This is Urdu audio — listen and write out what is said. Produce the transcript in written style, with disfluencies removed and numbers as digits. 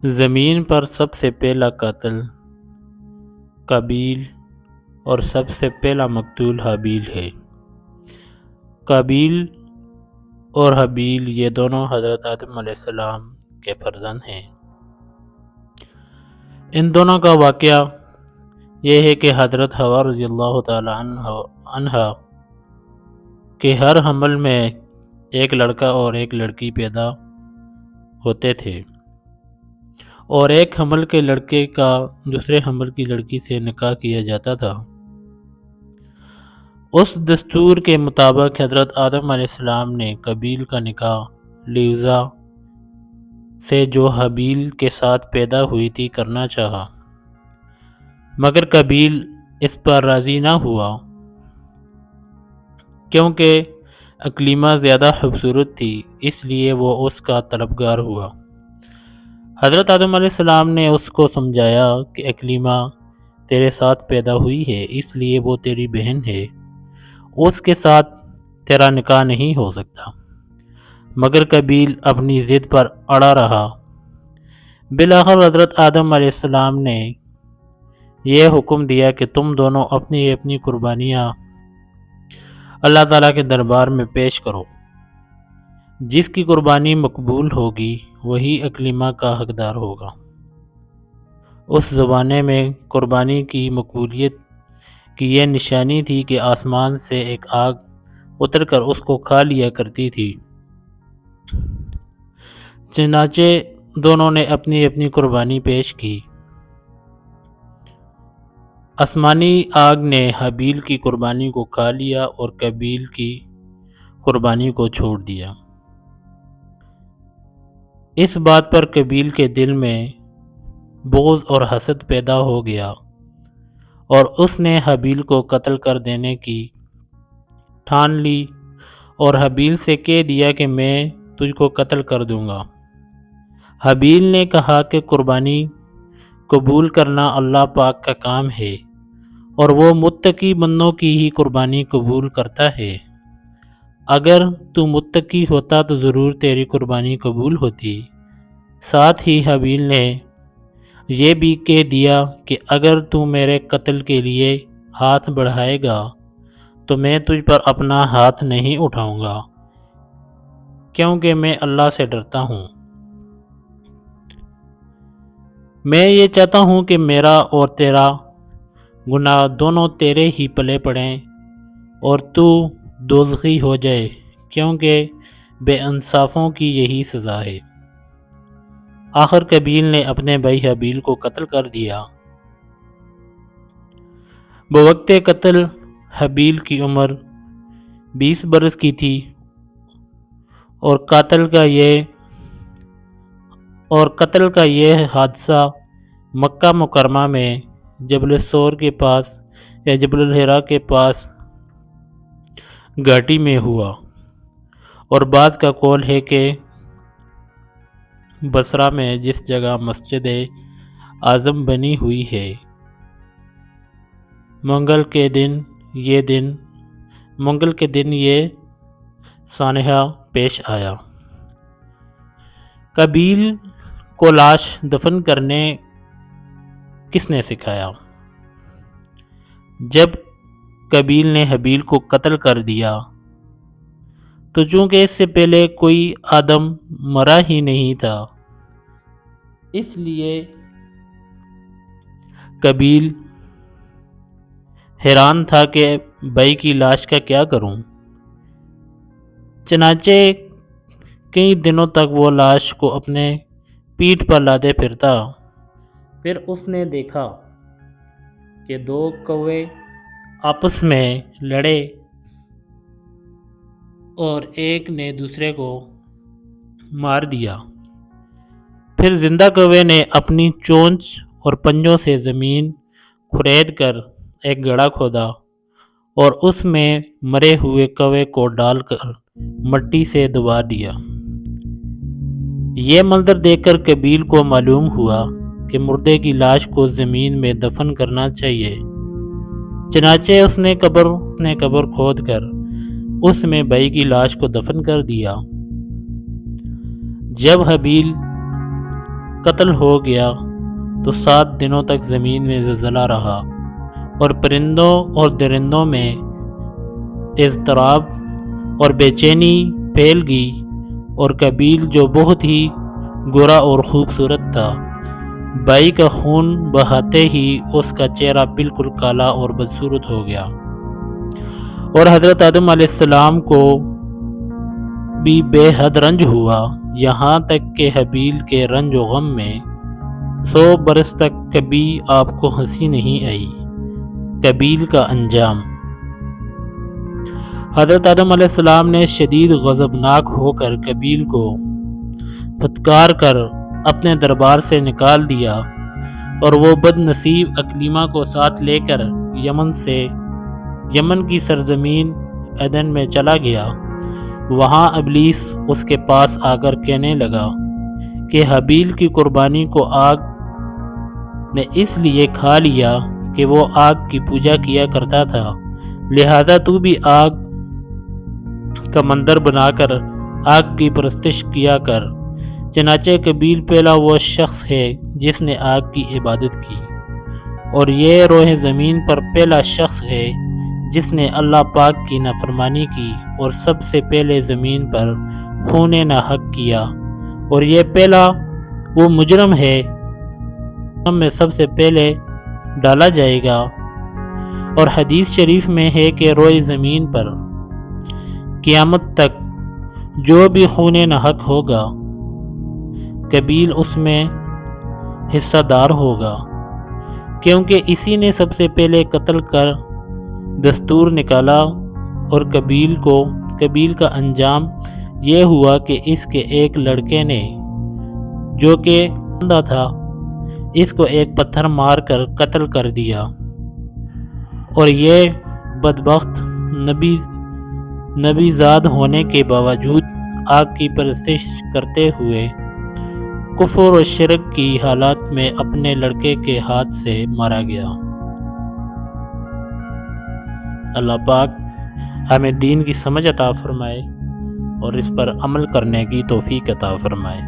زمین پر سب سے پہلا قاتل قابیل اور سب سے پہلا مقتول حابیل ہے۔ قابیل اور حابیل یہ دونوں حضرت آدم علیہ السلام کے فرزند ہیں۔ ان دونوں کا واقعہ یہ ہے کہ حضرت حوا رضی اللہ تعالی عنہا کے ہر حمل میں ایک لڑکا اور ایک لڑکی پیدا ہوتے تھے، اور ایک حمل کے لڑکے کا دوسرے حمل کی لڑکی سے نکاح کیا جاتا تھا۔ اس دستور کے مطابق حضرت آدم علیہ السلام نے قابیل کا نکاح لیوزا سے جو حابیل کے ساتھ پیدا ہوئی تھی کرنا چاہا، مگر قابیل اس پر راضی نہ ہوا کیونکہ اکلیمہ زیادہ خوبصورت تھی، اس لیے وہ اس کا طلبگار ہوا۔ حضرت آدم علیہ السلام نے اس کو سمجھایا کہ اکلیمہ تیرے ساتھ پیدا ہوئی ہے، اس لیے وہ تیری بہن ہے، اس کے ساتھ تیرا نکاح نہیں ہو سکتا، مگر قابیل اپنی ضد پر اڑا رہا۔ بالآخر حضرت آدم علیہ السلام نے یہ حکم دیا کہ تم دونوں اپنی اپنی قربانیاں اللہ تعالیٰ کے دربار میں پیش کرو، جس کی قربانی مقبول ہوگی وہی اکلیمہ کا حقدار ہوگا۔ اس زمانے میں قربانی کی مقبولیت کی یہ نشانی تھی کہ آسمان سے ایک آگ اتر کر اس کو کھا لیا کرتی تھی۔ چنانچہ دونوں نے اپنی اپنی قربانی پیش کی۔ آسمانی آگ نے حابیل کی قربانی کو کھا لیا اور قابیل کی قربانی کو چھوڑ دیا۔ اس بات پر قابیل کے دل میں بغض اور حسد پیدا ہو گیا اور اس نے حابیل کو قتل کر دینے کی ٹھان لی اور حابیل سے کہہ دیا کہ میں تجھ کو قتل کر دوں گا۔ حابیل نے کہا کہ قربانی قبول کرنا اللہ پاک کا کام ہے اور وہ متقی بندوں کی ہی قربانی قبول کرتا ہے۔ اگر تو متقی ہوتا تو ضرور تیری قربانی قبول ہوتی۔ ساتھ ہی حابیل نے یہ بھی کہہ دیا کہ اگر تو میرے قتل کے لیے ہاتھ بڑھائے گا تو میں تجھ پر اپنا ہاتھ نہیں اٹھاؤں گا، کیونکہ میں اللہ سے ڈرتا ہوں۔ میں یہ چاہتا ہوں کہ میرا اور تیرا گناہ دونوں تیرے ہی پلے پڑیں اور تو دوزخی ہو جائے، کیونکہ بے انصافوں کی یہی سزا ہے۔ آخر قابیل نے اپنے بھائی حابیل کو قتل کر دیا۔ بوقت قتل حابیل کی عمر 20 برس کی تھی اور قتل کا یہ حادثہ مکہ مکرمہ میں جبل السور کے پاس یا جبل الحرا کے پاس گھاٹی میں ہوا، اور بعض کا قول ہے کہ بصرہ میں جس جگہ مسجد اعظم بنی ہوئی ہے، منگل کے دن یہ سانحہ پیش آیا۔ قابیل کو لاش دفن کرنے کس نے سکھایا؟ جب قابیل نے حابیل کو قتل کر دیا تو چونکہ اس سے پہلے کوئی آدم مرا ہی نہیں تھا، اس لیے قابیل حیران تھا کہ بھائی کی لاش کا کیا کروں۔ چنانچہ کئی دنوں تک وہ لاش کو اپنے پیٹھ پر لادے پھرتا۔ پھر اس نے دیکھا کہ 2 کوے آپس میں لڑے اور ایک نے دوسرے کو مار دیا۔ پھر زندہ کوے نے اپنی چونچ اور پنجوں سے زمین کھرید کر ایک گڑھا کھودا اور اس میں مرے ہوئے کوے کو ڈال کر مٹی سے دبا دیا۔ یہ منظر دیکھ کر قابیل کو معلوم ہوا کہ مردے کی لاش کو زمین میں دفن کرنا چاہیے۔ چنانچہ اس نے قبر کھود کر اس میں بھائی کی لاش کو دفن کر دیا۔ جب حابیل قتل ہو گیا تو 7 دنوں تک زمین میں زلزلہ رہا اور پرندوں اور درندوں میں اضطراب اور بے چینی پھیل گئی، اور قابیل جو بہت ہی گورا اور خوبصورت تھا، بھائی کا خون بہاتے ہی اس کا چہرہ بالکل کالا اور بدصورت ہو گیا، اور حضرت آدم علیہ السلام کو بھی بے حد رنج ہوا، یہاں تک کہ حابیل کے رنج و غم میں 100 برس تک کبھی آپ کو ہنسی نہیں آئی۔ قابیل کا انجام۔ حضرت آدم علیہ السلام نے شدید غضبناک ہو کر قابیل کو پھٹکار کر اپنے دربار سے نکال دیا، اور وہ بد نصیب اکلیمہ کو ساتھ لے کر یمن کی سرزمین عدن میں چلا گیا۔ وہاں ابلیس اس کے پاس آ کر کہنے لگا کہ حابیل کی قربانی کو آگ نے اس لیے کھا لیا کہ وہ آگ کی پوجا کیا کرتا تھا، لہذا تو بھی آگ کا مندر بنا کر آگ کی پرستش کیا کر۔ چنانچہ قابیل پہلا وہ شخص ہے جس نے آگ کی عبادت کی، اور یہ روح زمین پر پہلا شخص ہے جس نے اللہ پاک کی نافرمانی کی، اور سب سے پہلے زمین پر خون ناحق کیا، اور یہ پہلا وہ مجرم ہے ہم میں سب سے پہلے ڈالا جائے گا۔ اور حدیث شریف میں ہے کہ روئے زمین پر قیامت تک جو بھی خون ناحق ہوگا، قابیل اس میں حصہ دار ہوگا، کیونکہ اسی نے سب سے پہلے قتل کر دستور نکالا، اور قابیل کا انجام یہ ہوا کہ اس کے ایک لڑکے نے جو کہ اندھا تھا اس کو ایک پتھر مار کر قتل کر دیا، اور یہ بدبخت نبی زاد ہونے کے باوجود آگ کی پرستش کرتے ہوئے کفر و شرک کی حالت میں اپنے لڑکے کے ہاتھ سے مارا گیا۔ اللہ پاک ہمیں دین کی سمجھ عطا فرمائے اور اس پر عمل کرنے کی توفیق عطا فرمائے۔